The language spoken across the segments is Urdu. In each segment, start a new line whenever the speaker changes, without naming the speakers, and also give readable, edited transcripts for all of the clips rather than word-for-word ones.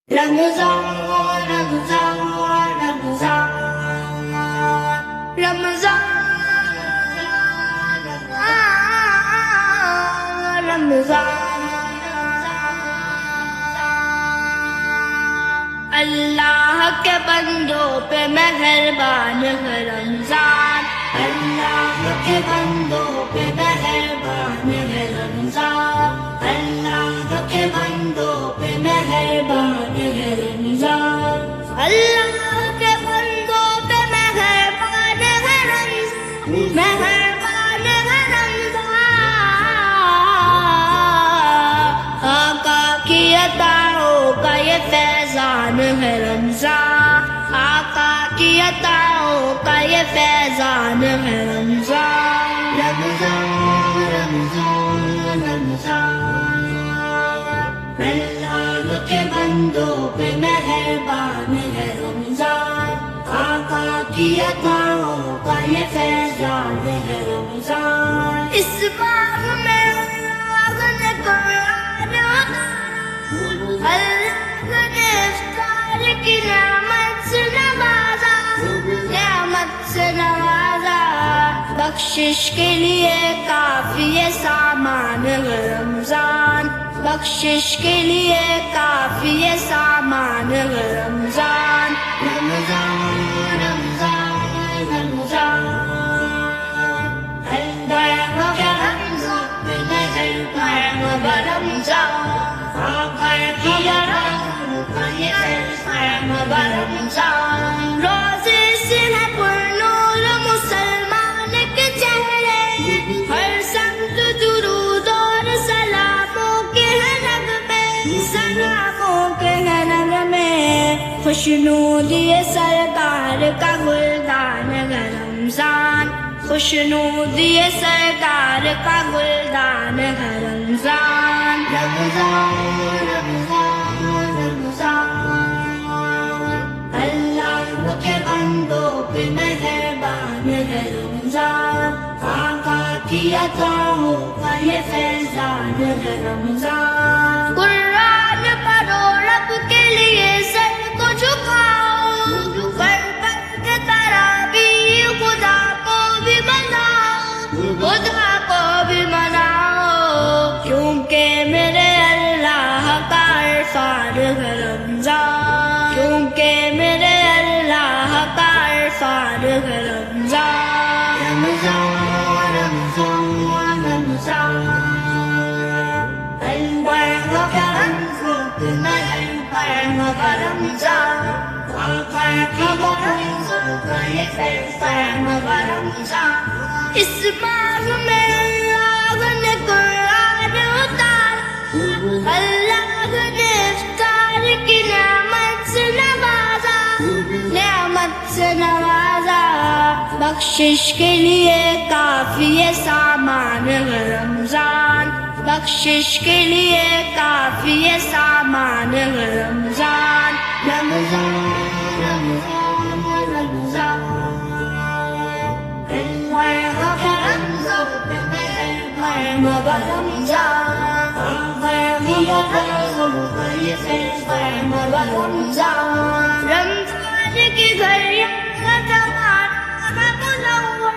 رمضان رمضان رمضان رمضان رمضان اللہ کے بندوں پہ مہربان ہے رمضان، اللہ کے بندوں پہ مہربان ہے رمضان، اللہ کے بندوں پہ مہربان ہے رمضان، اللہ کے بندوں پہ مہربان ہے رمضان، مہربان ہے رمضان، آقا کی عطاؤں کا یہ فیضان ہے رمضان، آقا کی عطاؤں کا یہ فیضان ہے رمضان، رمضان رمضان رمضان، اللہ کے بندوں پہ مہربان ہے رمضان، آقا کی عطاؤں کا یہ فیضان ہے رمضان، اس باغ میں اللہ نے قرآن اتارا، اللہ نے افطار کی نعمت سے نوازا، نعمت سے نوازا، بخشش کے لیے کافی سامان ہے رمضان، بخشش کے لیے کافی سامان ہے رمضان، رمضان رمضان رمضان، اللہ کے بندوں پہ مہربان ہے رمضان، آقا کی عطاؤں کا یہ فیضان ہے رمضان، روزے سے ہے پرنور مسلمان کے چہرے، ہر سمت درود اور سلاموں کے ہے نغمے، سلاموں کے ہے نغمے، خوشنودی سرکار کا گلدان ہے رمضان، خوشنودی سرکار کا گلدان ہے رمضان، رمضان رمضان رمضان، اللہ کے بندوں پہ مہربان ہے رمضان، آقا کی عطاؤں کا یہ فیضان ہے رمضان، قرآن پڑھو رب کے لیے سر کو جھکاؤ، قربت کے تراویح خدا کو بھی مناؤ، خدا کو بھی مناؤ، کیونکہ میرے اللہ کا عرفان ہے رمضان، کیونکہ میرے اللہ کا عرفان ہے رمضان، رمضان رمضان رمضان، اللہ کے بندوں پہ مہربان ہے رمضان، آقا کی عطاؤں کا یہ فیضان ہے رمضان، اس باغ میں اللہ نے قرآن اتارا، اللہ نے افطار کی نعمت سے نوازا، نعمت سے نوازا، بخشش کے لیے کافی سامان ہے رمضان، بخشش کے لیے کافی سامان ہے رمضان، رمضان رمضان رمضان، اللہ کے بندوں پہ مہربان ہے رمضان، آقا کی عطاؤں کا یہ فیضان ہے رمضان، رمضان کی گھڑیاں کا زمانہ ہے منور،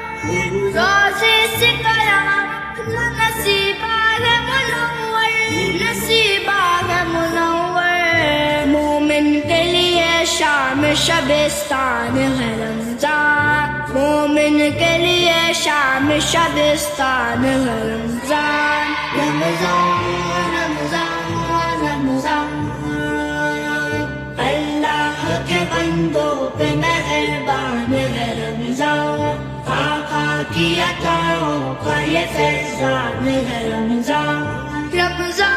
روزے سے قیامت کا نصیبہ ہے منور، نصیبہ ہے منور، مومن کے لیے شام شبستان ہے رمضان، مومن کے لیے شام شبستان ہے رمضان، رمضان رمضان رمضان، اللہ کے بندوں پہ مہربان ہے رمضان، آقا کی عطاؤں کا یہ فیضان ہے رمضان، رمضان